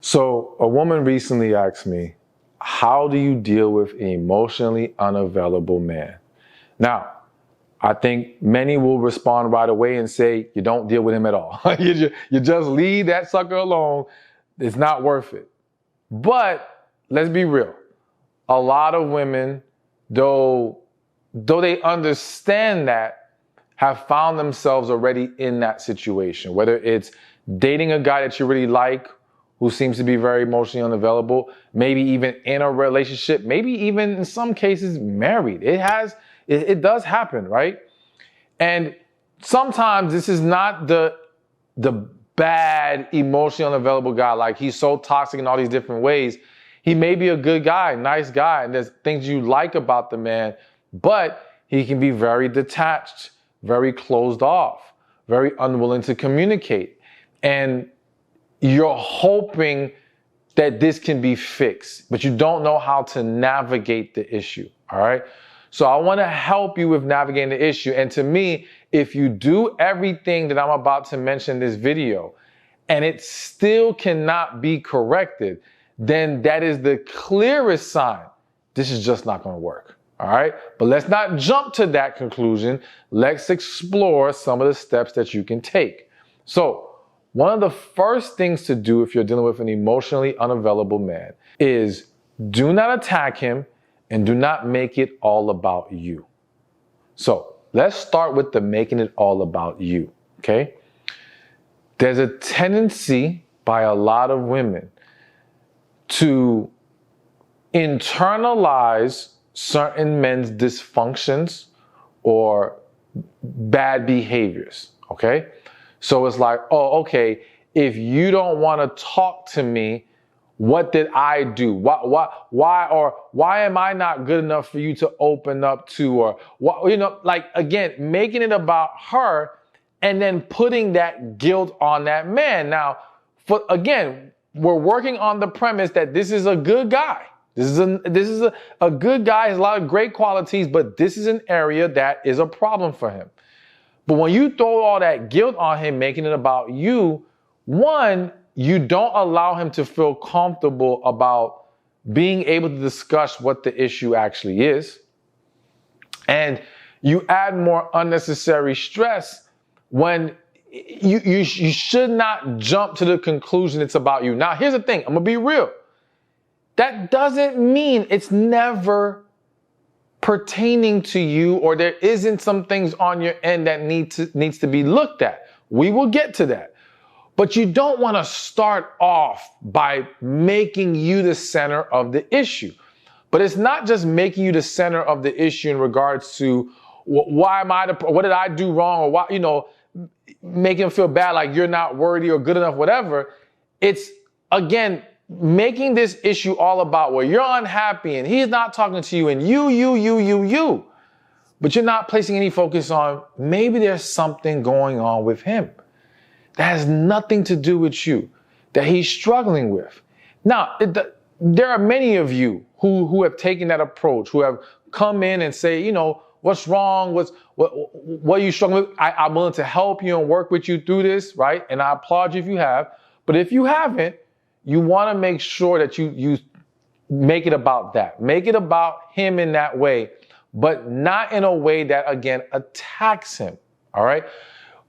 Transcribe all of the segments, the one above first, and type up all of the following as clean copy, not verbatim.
So a woman recently asked me, how do you deal with an emotionally unavailable man? Now, I think many will respond right away and say, you don't deal with him at all. you just leave that sucker alone. It's not worth it. But let's be real. A lot of women, though they understand that, have found themselves already in that situation. Whether it's dating a guy that you really like, who seems to be very emotionally unavailable, maybe even in a relationship, maybe even in some cases married. It does happen, right? And sometimes this is not the bad, emotionally unavailable guy, like he's so toxic in all these different ways. He may be a good guy, nice guy, and there's things you like about the man, but he can be very detached, very closed off, very unwilling to communicate. And you're hoping that this can be fixed, but you don't know how to navigate the issue, all right? So I want to help you with navigating the issue. And to me, if you do everything that I'm about to mention in this video and it still cannot be corrected, then that is the clearest sign this is just not going to work, all right? But let's not jump to that conclusion. Let's explore some of the steps that you can take. So one of the first things to do if you're dealing with an emotionally unavailable man is do not attack him and do not make it all about you. So let's start with the making it all about you, okay? There's a tendency by a lot of women to internalize certain men's dysfunctions or bad behaviors, okay? So it's like, oh, okay, if you don't want to talk to me, what did I do? Why am I not good enough for you to open up to? Or what, like, again, making it about her and then putting that guilt on that man. Now, again, we're working on the premise that this is a good guy. This is a good guy, has a lot of great qualities, but this is an area that is a problem for him. But when you throw all that guilt on him, making it about you, one, you don't allow him to feel comfortable about being able to discuss what the issue actually is. And you add more unnecessary stress when you should not jump to the conclusion it's about you. Now, here's the thing. I'm going to be real. That doesn't mean it's never pertaining to you or there isn't some things on your end that needs to be looked at. We will get to that. But you don't want to start off by making you the center of the issue. But it's not just making you the center of the issue in regards to what did I do wrong, or why, making him feel bad like you're not worthy or good enough, whatever. It's, again, making this issue all about where you're unhappy and he's not talking to you and you. But you're not placing any focus on maybe there's something going on with him that has nothing to do with you, that he's struggling with. Now, there are many of you who have taken that approach, who have come in and say, what's wrong? What are you struggling with? I'm willing to help you and work with you through this, right? And I applaud you if you have. But if you haven't, you want to make sure that you make it about that. Make it about him in that way, but not in a way that, again, attacks him, all right?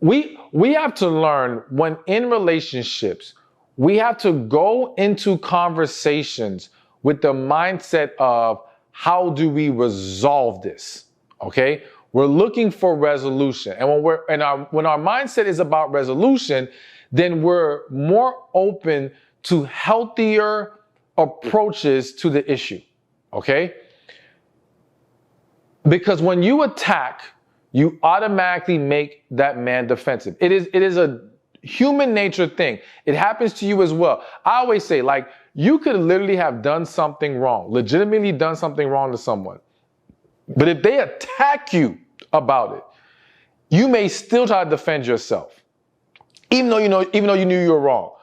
We have to learn when in relationships, we have to go into conversations with the mindset of how do we resolve this, okay? We're looking for resolution. And when our mindset is about resolution, then we're more open to healthier approaches to the issue, okay? Because when you attack, you automatically make that man defensive. It is a human nature thing. It happens to you as well. I always say, like, you could literally have done something wrong, legitimately done something wrong to someone. But if they attack you about it, you may still try to defend yourself, even though you knew you were wrong,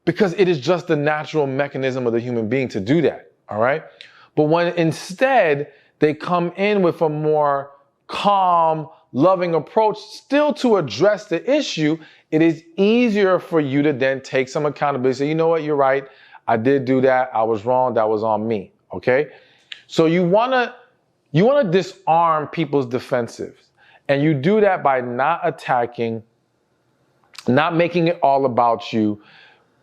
because it is just the natural mechanism of the human being to do that, all right? But when instead they come in with a more calm, loving approach, still to address the issue, it is easier for you to then take some accountability. Say, you know what, you're right. I did do that. I was wrong. That was on me. Okay. So you want to disarm people's defensives. And you do that by not attacking, not making it all about you,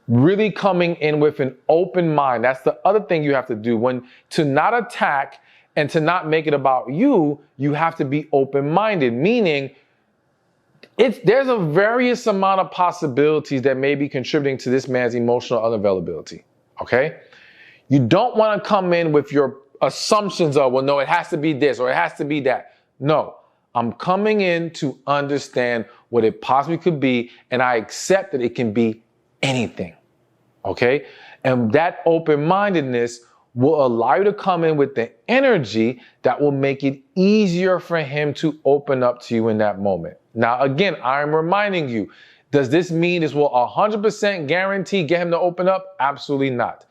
really coming in with an open mind. That's the other thing you have to do. To not attack and to not make it about you, you have to be open-minded, meaning there's a various amount of possibilities that may be contributing to this man's emotional unavailability, okay? You don't want to come in with your assumptions of, well, no, it has to be this or it has to be that. No, I'm coming in to understand what it possibly could be, and I accept that it can be anything, okay? And that open-mindedness will allow you to come in with the energy that will make it easier for him to open up to you in that moment. Now, again, I'm reminding you, does this mean this will 100% guarantee get him to open up? Absolutely not.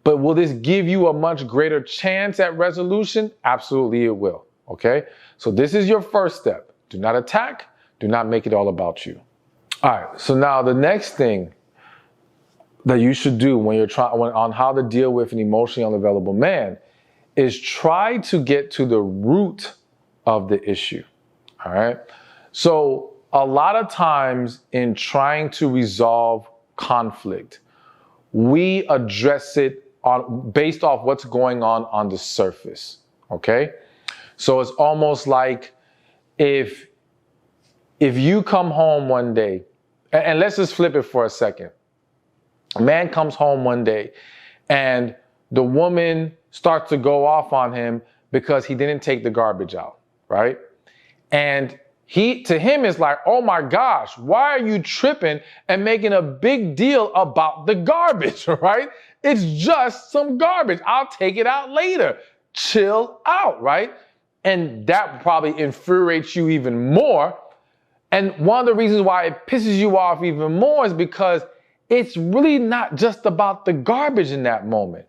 But will this give you a much greater chance at resolution? Absolutely it will, okay? So this is your first step. Do not attack. Do not make it all about you. All right, so now the next thing that you should do when you're on how to deal with an emotionally unavailable man is try to get to the root of the issue, all right? So a lot of times in trying to resolve conflict, we address it based off what's going on the surface, okay? So it's almost like if you come home one day, and let's just flip it for a second. A man comes home one day and the woman starts to go off on him because he didn't take the garbage out, right? And to him it's like, oh my gosh, why are you tripping and making a big deal about the garbage, right? It's just some garbage. I'll take it out later. Chill out, right? And that probably infuriates you even more. And one of the reasons why it pisses you off even more is because it's really not just about the garbage in that moment.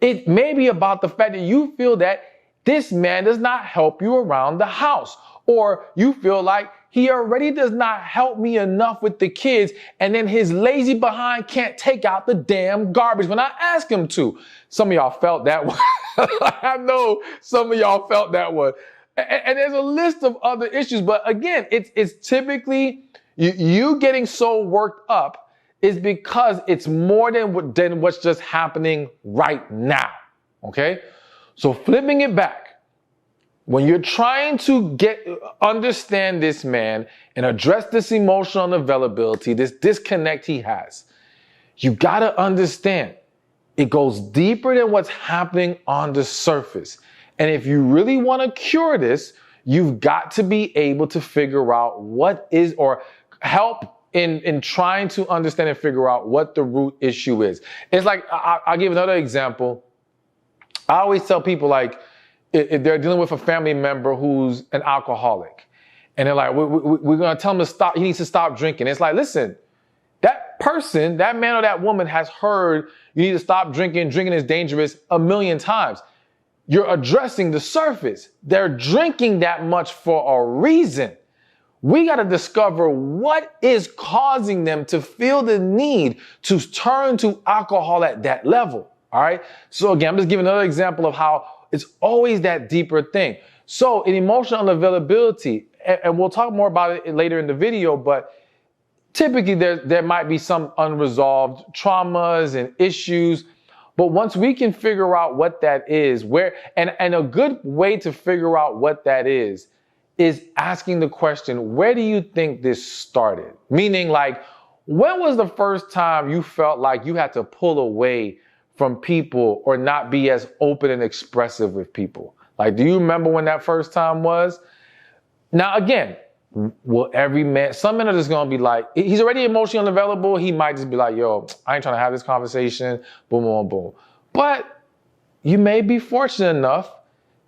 It may be about the fact that you feel that this man does not help you around the house, or you feel like he already does not help me enough with the kids, and then his lazy behind can't take out the damn garbage when I ask him to. Some of y'all felt that one. I know some of y'all felt that one. And there's a list of other issues, but again, it's typically you getting so worked up is because it's more than what's just happening right now, okay? So flipping it back, when you're trying to understand this man and address this emotional unavailability, this disconnect he has, you gotta understand it goes deeper than what's happening on the surface. And if you really wanna cure this, you've got to be able to figure out what is, or help in trying to understand and figure out what the root issue is. It's like, I'll give another example. I always tell people, like, if they're dealing with a family member who's an alcoholic, and they're like, we're gonna tell him to stop, he needs to stop drinking. It's like, listen, that person, that man or that woman has heard you need to stop drinking is dangerous a million times. You're addressing the surface. They're drinking that much for a reason. We got to discover what is causing them to feel the need to turn to alcohol at that level. All right. So again, I'm just giving another example of how it's always that deeper thing. So in emotional unavailability, and we'll talk more about it later in the video, but typically there might be some unresolved traumas and issues. But once we can figure out what that is, and a good way to figure out what that is asking the question, where do you think this started? Meaning, like, when was the first time you felt like you had to pull away from people or not be as open and expressive with people? Like, do you remember when that first time was? Now, again, will every man, some men are just going to be like, he's already emotionally unavailable. He might just be like, yo, I ain't trying to have this conversation. Boom, boom, boom. But you may be fortunate enough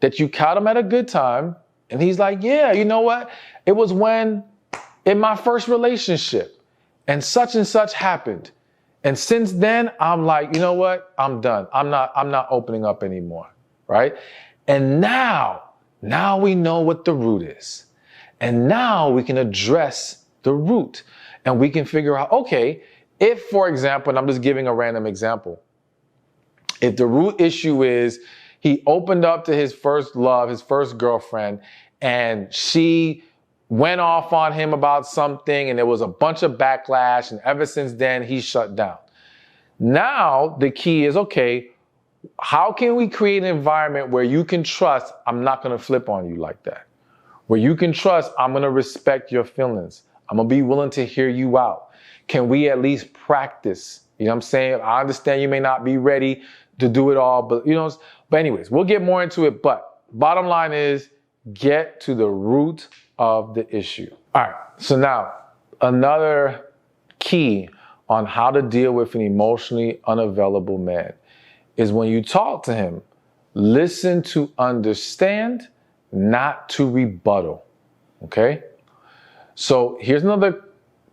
that you caught him at a good time. And he's like, yeah, you know what? It was when in my first relationship and such happened. And since then, I'm like, you know what? I'm done. I'm not opening up anymore. Right? And now we know what the root is. And now we can address the root and we can figure out, okay, if, for example, and I'm just giving a random example, If the root issue is he opened up to his first love, his first girlfriend, and she went off on him about something and there was a bunch of backlash, and ever since then he shut down. Now the key is, okay, how can we create an environment where you can trust I'm not going to flip on you like that? Where you can trust I'm going to respect your feelings. I'm going to be willing to hear you out. Can we at least practice? You know what I'm saying? I understand you may not be ready to do it all, but but anyways, we'll get more into it. But bottom line is get to the root of the issue. All right. So now another key on how to deal with an emotionally unavailable man is when you talk to him, listen to understand, not to rebuttal. Okay? So here's another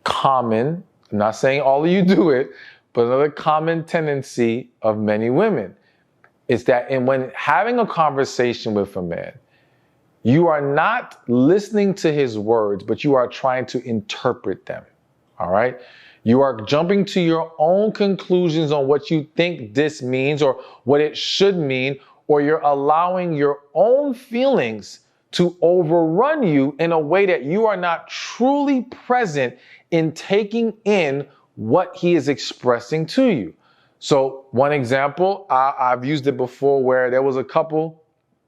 common, I'm not saying all of you do it, but another common tendency of many women is that when having a conversation with a man, you are not listening to his words, but you are trying to interpret them. All right? You are jumping to your own conclusions on what you think this means or what it should mean, or you're allowing your own feelings to overrun you in a way that you are not truly present in taking in what he is expressing to you. So one example, I've used it before, where there was a couple,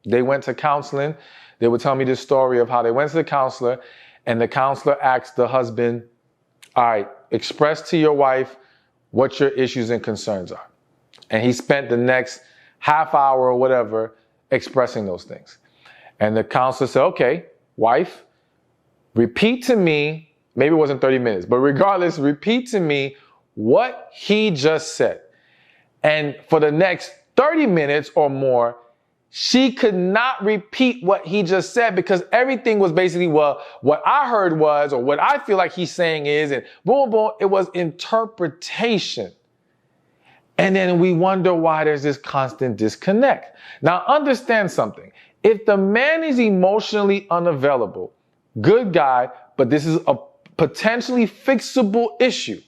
they went to counseling. They would tell me this story of how they went to the counselor, and the counselor asked the husband, all right, express to your wife what your issues and concerns are. And he spent the next half hour or whatever expressing those things. And the counselor said, okay, wife, repeat to me, maybe it wasn't 30 minutes, but regardless, repeat to me what he just said. And for the next 30 minutes or more, she could not repeat what he just said because everything was basically, well, what I heard was, or what I feel like he's saying is, and boom, boom, it was interpretation. And then we wonder why there's this constant disconnect. Now, understand something. If the man is emotionally unavailable, good guy, but this is a potentially fixable issue,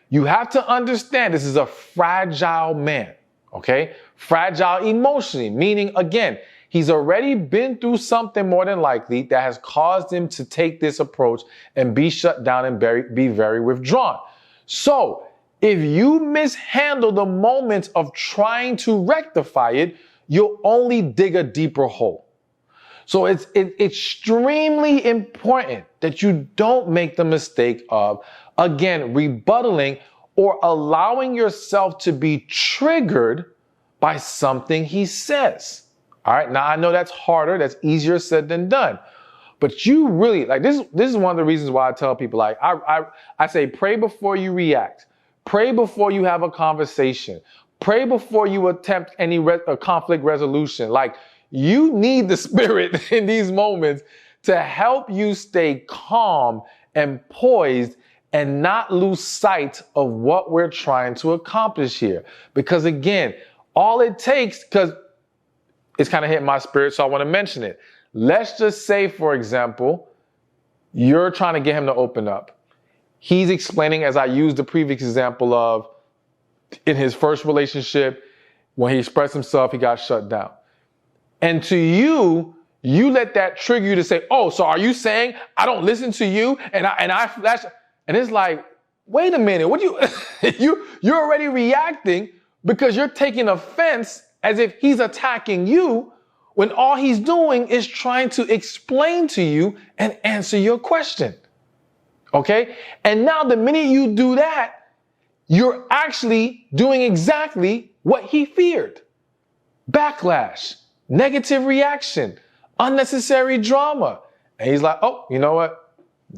you have to understand this is a fragile man, okay? Fragile emotionally, meaning, again, he's already been through something more than likely that has caused him to take this approach and be shut down and be very withdrawn. So if you mishandle the moments of trying to rectify it, you'll only dig a deeper hole. So it's extremely important that you don't make the mistake of, again, rebuttaling or allowing yourself to be triggered by something he says. All right. Now, I know that's harder. That's easier said than done. But you really, like, this is one of the reasons why I tell people, like, I say, pray before you react. Pray before you have a conversation. Pray before you attempt any conflict resolution. Like, you need the Spirit in these moments to help you stay calm and poised and not lose sight of what we're trying to accomplish here. Because again, all it takes, because it's kind of hit my spirit, so I want to mention it. Let's just say, for example, you're trying to get him to open up. He's explaining, as I used the previous example of, in his first relationship, when he expressed himself, he got shut down. And to you, you let that trigger you to say, oh, so are you saying I don't listen to you and I flash? And it's like, wait a minute, what you're already reacting because you're taking offense as if he's attacking you when all he's doing is trying to explain to you and answer your question. Okay? And now the minute you do that, you're actually doing exactly what he feared. Backlash, negative reaction, unnecessary drama. And he's like, oh, you know what?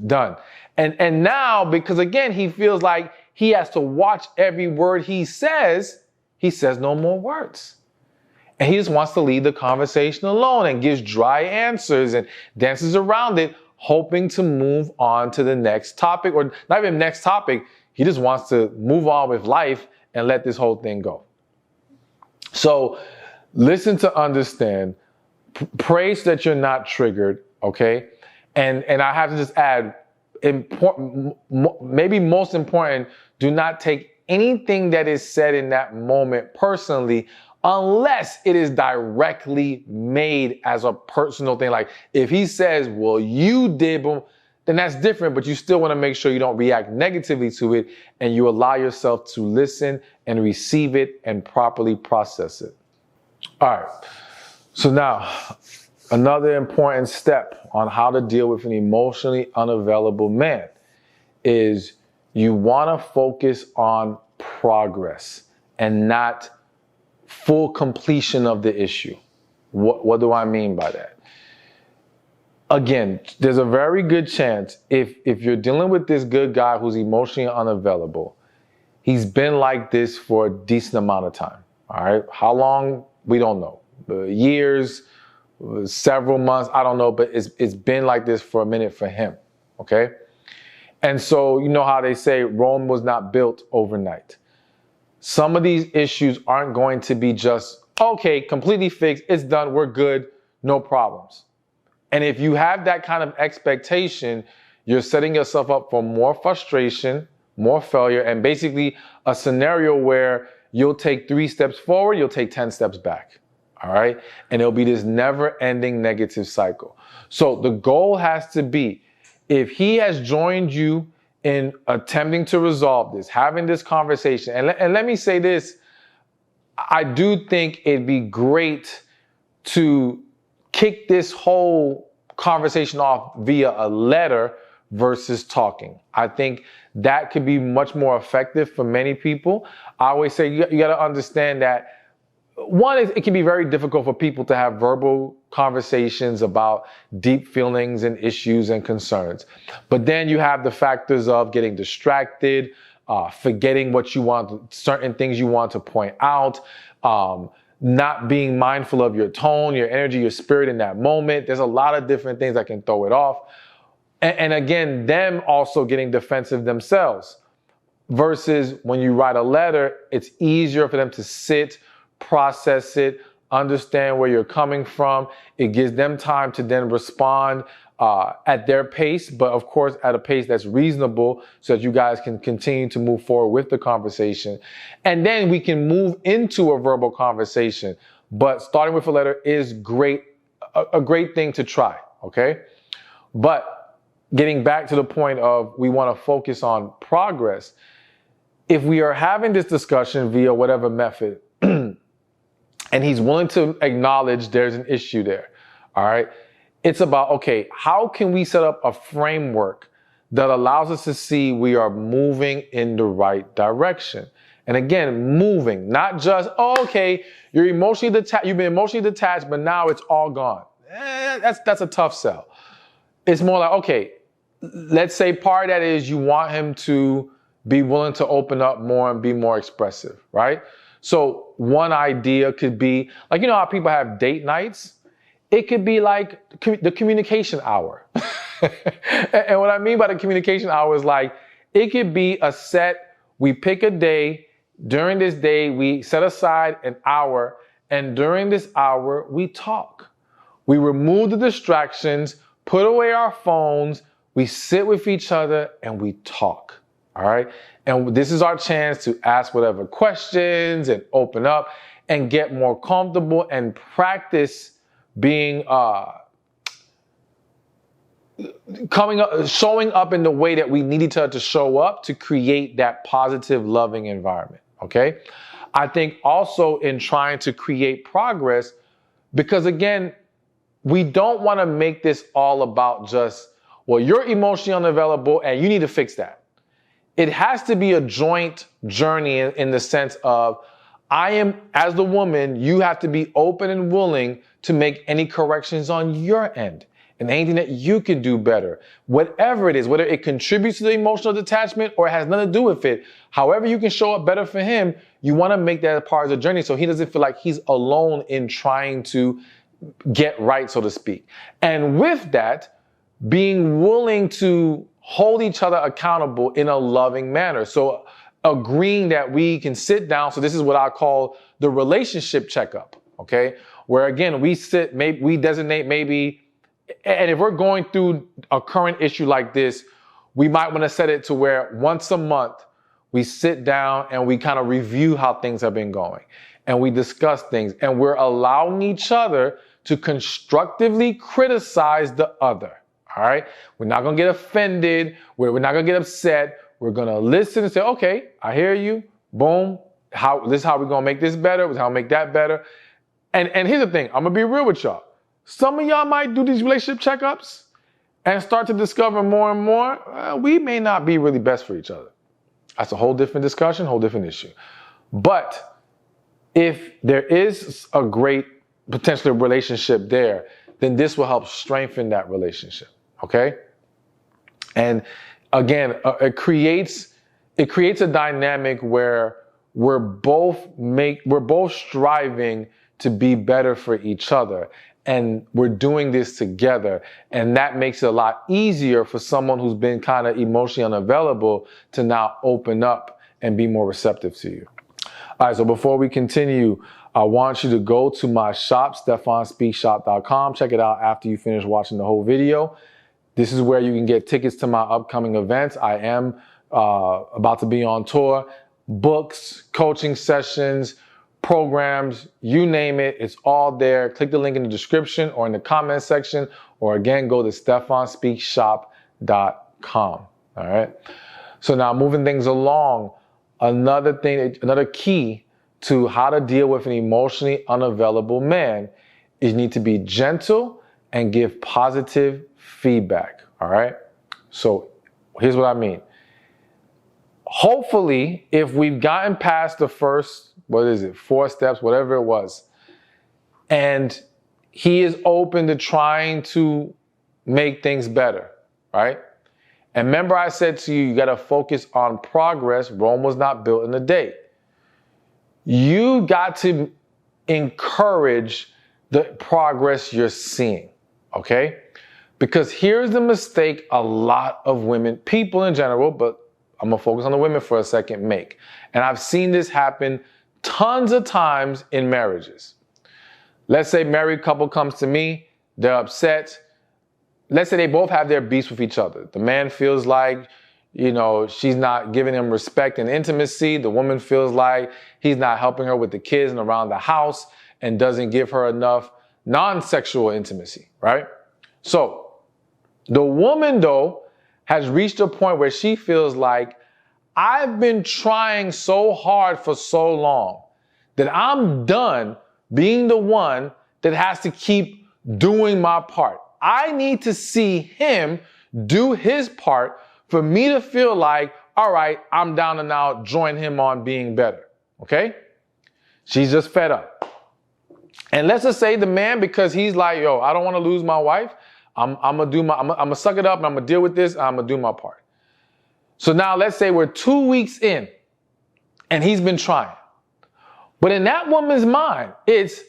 Done. And now, because again, he feels like he has to watch every word he says no more words. And he just wants to leave the conversation alone and gives dry answers and dances around it, hoping to move on to the next topic, or not even next topic. He just wants to move on with life and let this whole thing go. So listen to understand, pray so that you're not triggered, okay? And I have to just add, important, maybe most important, do not take anything that is said in that moment personally unless it is directly made as a personal thing. Like if he says, well, you did, boom, then that's different, but you still want to make sure you don't react negatively to it and you allow yourself to listen and receive it and properly process it. All right. So now, another important step on how to deal with an emotionally unavailable man is you want to focus on progress and not full completion of the issue. What do I mean by that? Again, there's a very good chance if you're dealing with this good guy who's emotionally unavailable, he's been like this for a decent amount of time. All right. How long? We don't know. Years, several months, I don't know, but it's been like this for a minute for him. Okay. And so, you know how they say Rome was not built overnight. Some of these issues aren't going to be just, okay, completely fixed, it's done, we're good, no problems. And if you have that kind of expectation, you're setting yourself up for more frustration, more failure, and basically a scenario where you'll take 3 steps forward, you'll take 10 steps back. All right. And it'll be this never ending negative cycle. So the goal has to be, if he has joined you in attempting to resolve this, having this conversation, and let me say this, I do think it'd be great to kick this whole conversation off via a letter versus talking. I think that could be much more effective for many people. I always say you got to understand that, one, it can be very difficult for people to have verbal conversations about deep feelings and issues and concerns. But then you have the factors of getting distracted, forgetting what you want, certain things you want to point out, not being mindful of your tone, your energy, your spirit in that moment. There's a lot of different things that can throw it off. And again, them also getting defensive themselves. Versus when you write a letter, it's easier for them to sit, process it, understand where you're coming from. It gives them time to then respond at their pace, but of course at a pace that's reasonable so that you guys can continue to move forward with the conversation. And then we can move into a verbal conversation. But starting with a letter is great, a great thing to try, okay? But getting back to the point of we want to focus on progress, if we are having this discussion via whatever method, and he's willing to acknowledge there's an issue there, all right? It's about, okay, how can we set up a framework that allows us to see we are moving in the right direction? And again, moving, not just, oh, okay, you're emotionally detached, you've been emotionally detached, but now it's all gone. That's a tough sell. It's more like, okay, let's say part of that is you want him to be willing to open up more and be more expressive, right? So one idea could be, like, you know how people have date nights? It could be like the communication hour. And what I mean by the communication hour is like, it could be a set, we pick a day, during this day, we set aside an hour, and during this hour, we talk. We remove the distractions, put away our phones, we sit with each other, and we talk. All right. And this is our chance to ask whatever questions and open up and get more comfortable and practice being, showing up in the way that we need each other to show up to create that positive, loving environment. Okay. I think also in trying to create progress, because again, we don't want to make this all about just, well, you're emotionally unavailable and you need to fix that. It has to be a joint journey in the sense of, I am, as the woman, you have to be open and willing to make any corrections on your end and anything that you can do better. Whatever it is, whether it contributes to the emotional detachment or it has nothing to do with it, however you can show up better for him, you want to make that a part of the journey so he doesn't feel like he's alone in trying to get right, so to speak. And with that, being willing to hold each other accountable in a loving manner. So agreeing that we can sit down. So this is what I call the relationship checkup. Okay. Where again, we sit, maybe we designate maybe, and if we're going through a current issue like this, we might want to set it to where once a month we sit down and we kind of review how things have been going. and we discuss things, and we're allowing each other to constructively criticize the other. All right? We're not going to get offended. We're not going to get upset. We're going to listen and say, okay, I hear you. Boom. This is how we're going to make this better. This is how we make that better. And here's the thing. I'm going to be real with y'all. Some of y'all might do these relationship checkups and start to discover more and more, we may not be really best for each other. That's a whole different discussion, whole different issue. But if there is a great potential relationship there, then this will help strengthen that relationship. Okay? And again, it creates a dynamic where we're both striving to be better for each other. And we're doing this together. And that makes it a lot easier for someone who's been kind of emotionally unavailable to now open up and be more receptive to you. All right, so before we continue, I want you to go to my shop, stephanspeakshop.com. Check it out after you finish watching the whole video. This is where you can get tickets to my upcoming events. I am about to be on tour. Books, coaching sessions, programs, you name it, it's all there. Click the link in the description or in the comment section, or again, go to stephanspeakshop.com. All right. So now moving things along, another key to how to deal with an emotionally unavailable man is you need to be gentle and give positive feedback. All right. So here's what I mean. Hopefully, if we've gotten past the first, 4 steps, whatever it was, and he is open to trying to make things better, right? And remember I said to you, you got to focus on progress. Rome was not built in a day. You got to encourage the progress you're seeing, okay? Because here's the mistake a lot of women, people in general, but I'm going to focus on the women for a second, make. And I've seen this happen tons of times in marriages. Let's say married couple comes to me, they're upset. Let's say they both have their beefs with each other. The man feels like, she's not giving him respect and intimacy. The woman feels like he's not helping her with the kids and around the house and doesn't give her enough non-sexual intimacy, right? So the woman, though, has reached a point where she feels like, I've been trying so hard for so long that I'm done being the one that has to keep doing my part. I need to see him do his part for me to feel like, all right, I'm down to now join him on being better. Okay? She's just fed up. And let's just say the man, because he's like, yo, I don't want to lose my wife. I'm gonna suck it up and I'm gonna deal with this. I'm gonna do my part. So now let's say we're 2 weeks in and he's been trying. But in that woman's mind, it's,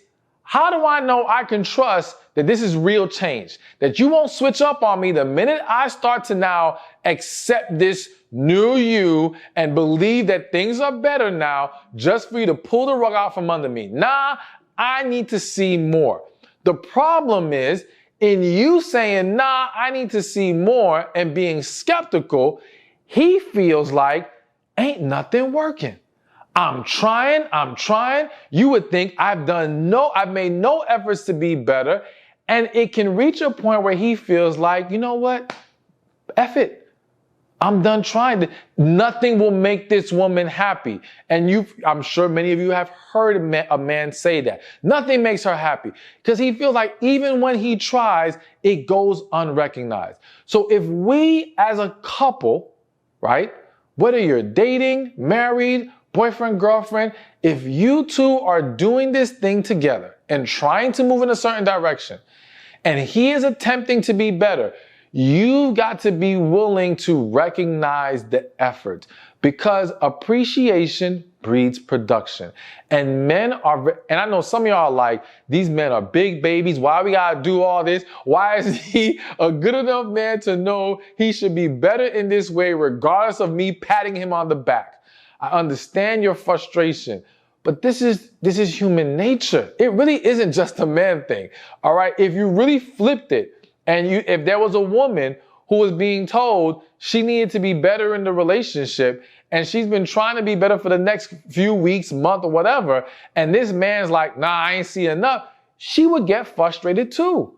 how do I know I can trust that this is real change? That you won't switch up on me the minute I start to now accept this new you and believe that things are better now just for you to pull the rug out from under me. Nah, I need to see more. The problem is in you saying, nah, I need to see more and being skeptical, he feels like ain't nothing working. I'm trying. You would think I've made no efforts to be better. And it can reach a point where he feels like, you know what? F it. I'm done trying. Nothing will make this woman happy. And I'm sure many of you have heard a man say that. Nothing makes her happy. Because he feels like even when he tries, it goes unrecognized. So if we as a couple, right, whether you're dating, married, boyfriend, girlfriend, if you two are doing this thing together and trying to move in a certain direction, and he is attempting to be better, you've got to be willing to recognize the effort, because appreciation breeds production. And and I know some of y'all are like, these men are big babies. Why we gotta do all this? Why is he a good enough man to know he should be better in this way, regardless of me patting him on the back? I understand your frustration, but this is human nature. It really isn't just a man thing. All right. If you really flipped it, and if there was a woman who was being told she needed to be better in the relationship, and she's been trying to be better for the next few weeks, month, or whatever, and this man's like, nah, I ain't see enough, she would get frustrated too.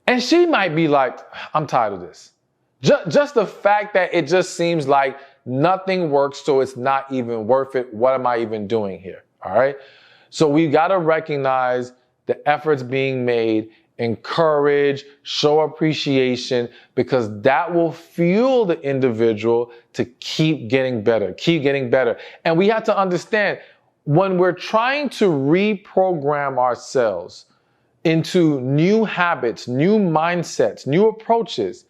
And she might be like, I'm tired of this. Just the fact that it just seems like nothing works, so it's not even worth it. What am I even doing here? All right. So we got to recognize the efforts being made, encourage, show appreciation, because that will fuel the individual to keep getting better, keep getting better. And we have to understand, when we're trying to reprogram ourselves into new habits, new mindsets, new approaches,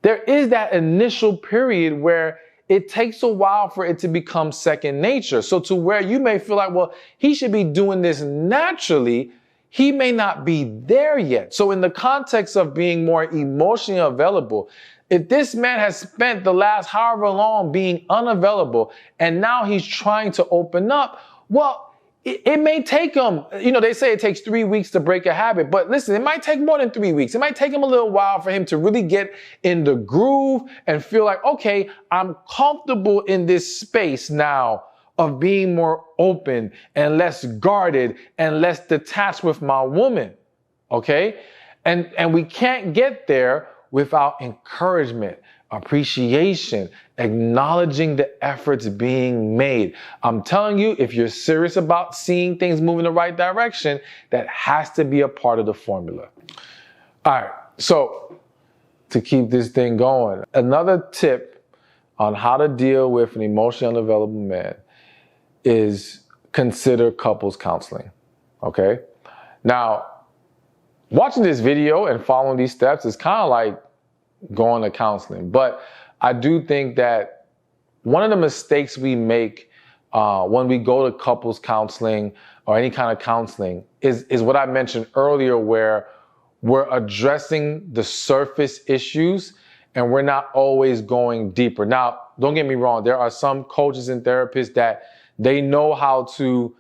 there is that initial period where it takes a while for it to become second nature. So to where you may feel like, well, he should be doing this naturally, he may not be there yet. So in the context of being more emotionally available, if this man has spent the last however long being unavailable and now he's trying to open up, well, it may take him, they say it takes 3 weeks to break a habit, but listen, it might take more than 3 weeks. It might take him a little while for him to really get in the groove and feel like, okay, I'm comfortable in this space now of being more open and less guarded and less detached with my woman. Okay. And we can't get there without encouragement, appreciation, acknowledging the efforts being made. I'm telling you, if you're serious about seeing things move in the right direction, that has to be a part of the formula. All right, so to keep this thing going, another tip on how to deal with an emotionally unavailable man is consider couples counseling, okay? Now, watching this video and following these steps is kind of like going to counseling, but I do think that one of the mistakes we make when we go to couples counseling or any kind of counseling is what I mentioned earlier, where we're addressing the surface issues and we're not always going deeper. Now, don't get me wrong. There are some coaches and therapists that they know how to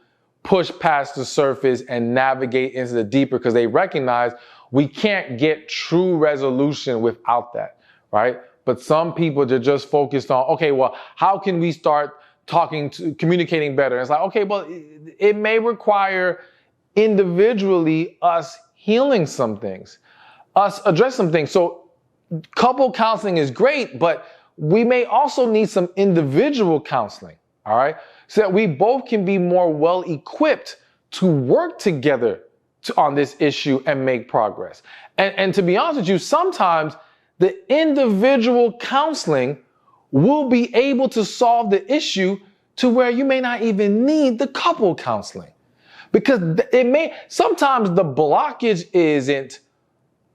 push past the surface and navigate into the deeper, because they recognize we can't get true resolution without that, right? But some people, they're just focused on, okay, well, how can we start communicating better? And it's like, okay, well, it may require individually us healing some things, us address some things. So couple counseling is great, but we may also need some individual counseling, all right? So that we both can be more well equipped to work together on this issue and make progress. And to be honest with you, sometimes the individual counseling will be able to solve the issue to where you may not even need the couple counseling. Because sometimes the blockage isn't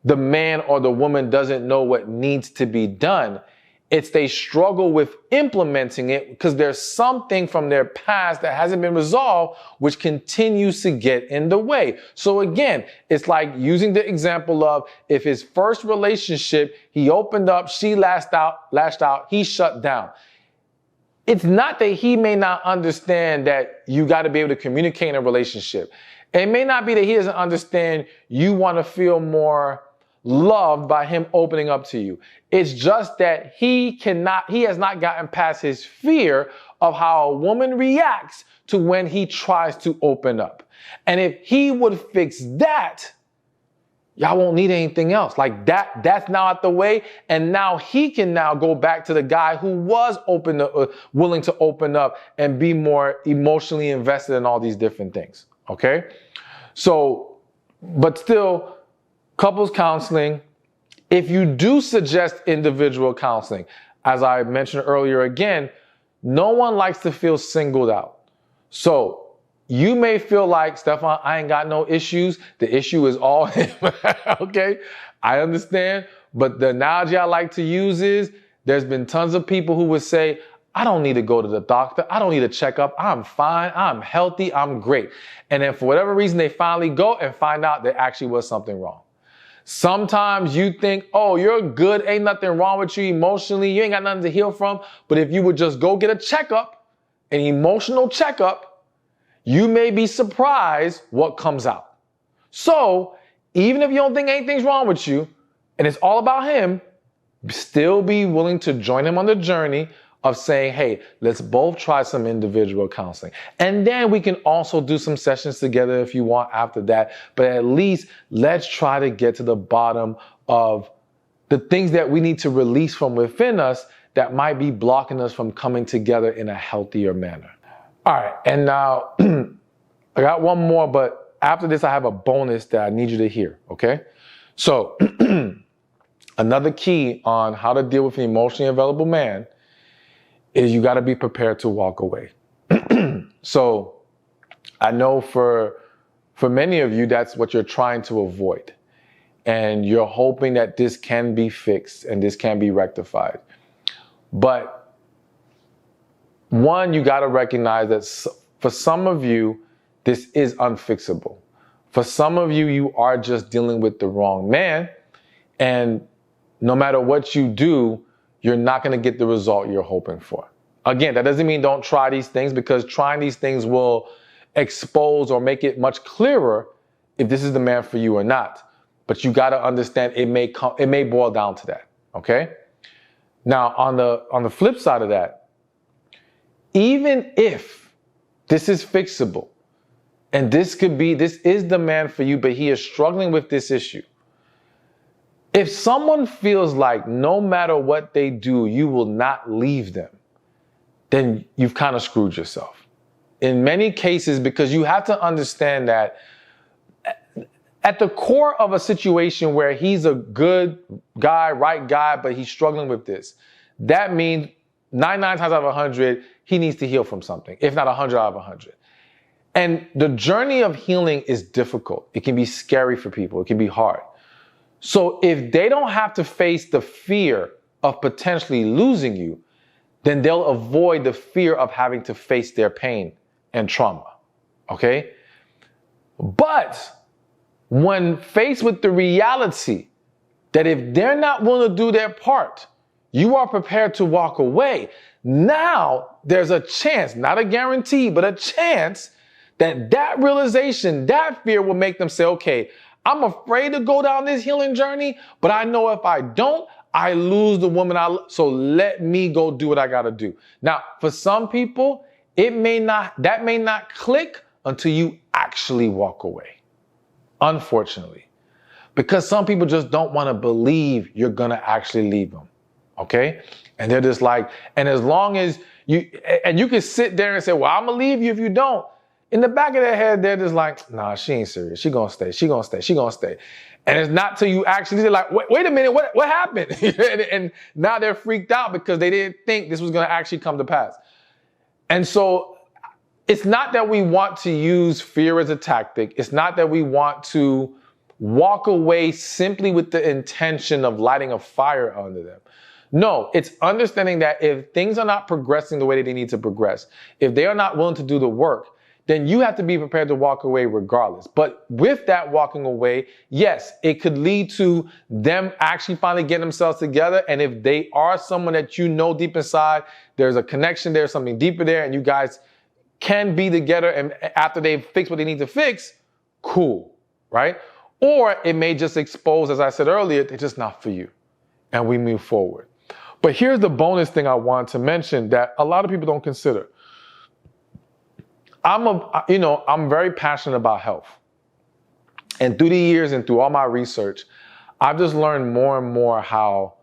the man or the woman doesn't know what needs to be done. It's they struggle with implementing it because there's something from their past that hasn't been resolved, which continues to get in the way. So again, it's like using the example of if his first relationship, he opened up, she lashed out, he shut down. It's not that he may not understand that you got to be able to communicate in a relationship. It may not be that he doesn't understand you want to feel more loved by him opening up to you. It's just that he has not gotten past his fear of how a woman reacts to when he tries to open up. And if he would fix that, y'all won't need anything else. Like that's now out the way. And now he can now go back to the guy who was willing to open up and be more emotionally invested in all these different things. Okay. So, but still, couples counseling, if you do suggest individual counseling, as I mentioned earlier again, no one likes to feel singled out. So you may feel like, Stephan, I ain't got no issues. The issue is all him. Okay, I understand. But the analogy I like to use is there's been tons of people who would say, I don't need to go to the doctor. I don't need a checkup. I'm fine. I'm healthy. I'm great. And then for whatever reason, they finally go and find out there actually was something wrong. Sometimes you think, oh, you're good. Ain't nothing wrong with you emotionally. You ain't got nothing to heal from. But if you would just go get a checkup, an emotional checkup, you may be surprised what comes out. So even if you don't think anything's wrong with you and it's all about him, still be willing to join him on the journey of saying, hey, let's both try some individual counseling. And then we can also do some sessions together if you want after that. But at least let's try to get to the bottom of the things that we need to release from within us that might be blocking us from coming together in a healthier manner. All right, and now I got one more, but after this I have a bonus that I need you to hear, okay? So another key on how to deal with an emotionally available man is you gotta be prepared to walk away. So I know for many of you, that's what you're trying to avoid. And you're hoping that this can be fixed and this can be rectified. But one, you got to recognize that for some of you, this is unfixable. For some of you, you are just dealing with the wrong man. And no matter what you do, you're not going to get the result you're hoping for. Again, that doesn't mean don't try these things, because trying these things will expose or make it much clearer if this is the man for you or not. But you got to understand it may boil down to that, okay? Now, on the flip side of that, even if this is fixable and this is the man for you, but he is struggling with this issue, if someone feels like no matter what they do, you will not leave them, then you've kind of screwed yourself. In many cases, because you have to understand that at the core of a situation where he's a good guy, right guy, but he's struggling with this, that means 99 times out of 100, he needs to heal from something, if not 100 out of 100. And the journey of healing is difficult. It can be scary for people. It can be hard. So if they don't have to face the fear of potentially losing you, then they'll avoid the fear of having to face their pain and trauma, okay? But when faced with the reality that if they're not willing to do their part, you are prepared to walk away, now there's a chance, not a guarantee, but a chance that realization, that fear will make them say, okay, I'm afraid to go down this healing journey, but I know if I don't, I lose the woman I love, so let me go do what I gotta do. Now, for some people, that may not click until you actually walk away. Unfortunately, because some people just don't want to believe you're going to actually leave them. Okay. And they're just like, and as long as you can sit there and say, well, I'm going to leave you if you don't. In the back of their head, they're just like, nah, she ain't serious. She going to stay. She going to stay. She going to stay. And it's not till you actually, they're like, wait a minute, what happened? And now they're freaked out because they didn't think this was going to actually come to pass. And so it's not that we want to use fear as a tactic. It's not that we want to walk away simply with the intention of lighting a fire under them. No, it's understanding that if things are not progressing the way that they need to progress, if they are not willing to do the work, then you have to be prepared to walk away regardless. But with that walking away, yes, it could lead to them actually finally getting themselves together. And if they are someone that you know deep inside, there's a connection there, something deeper there, and you guys can be together, and after they fix what they need to fix, cool, right? Or it may just expose, as I said earlier, they're just not for you, and we move forward. But here's the bonus thing I want to mention that a lot of people don't consider. I'm very passionate about health. And through the years and through all my research, I've just learned more and more how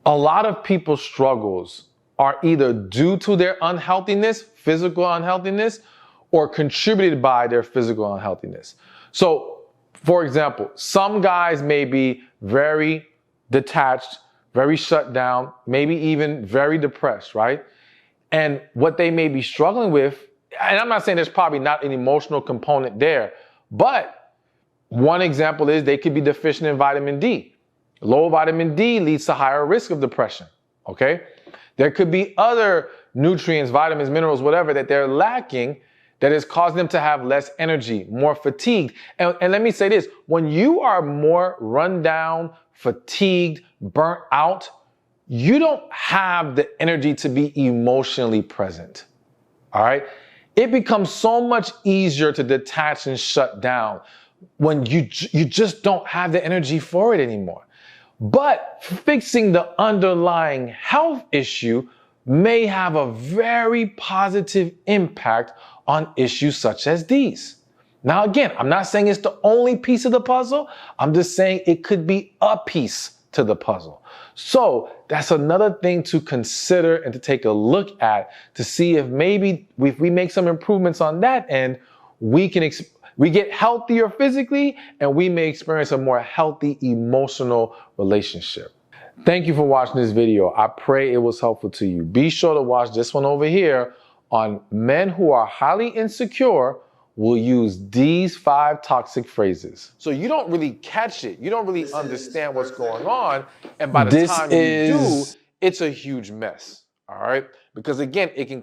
a lot of people's struggles are either due to their unhealthiness, physical unhealthiness, or contributed by their physical unhealthiness. So, for example, some guys may be very detached, very shut down, maybe even very depressed, right? And what they may be struggling with, and I'm not saying there's probably not an emotional component there, but one example is they could be deficient in vitamin D. Low vitamin D leads to higher risk of depression, okay? There could be other nutrients, vitamins, minerals, whatever, that they're lacking that is causing them to have less energy, more fatigued. And let me say this, when you are more run down, fatigued, burnt out, you don't have the energy to be emotionally present, all right? It becomes so much easier to detach and shut down when you just don't have the energy for it anymore. But fixing the underlying health issue may have a very positive impact on issues such as these. Now, again, I'm not saying it's the only piece of the puzzle. I'm just saying it could be a piece to the puzzle. So that's another thing to consider and to take a look at to see if maybe if we make some improvements on that end, we get healthier physically and we may experience a more healthy emotional relationship. Thank you for watching this video. I pray it was helpful to you. Be sure to watch this one over here on men who are highly insecure will use these 5 toxic phrases. So you don't really catch it. You don't really understand what's going on. And by the time you do, it's a huge mess. All right? Because again, it can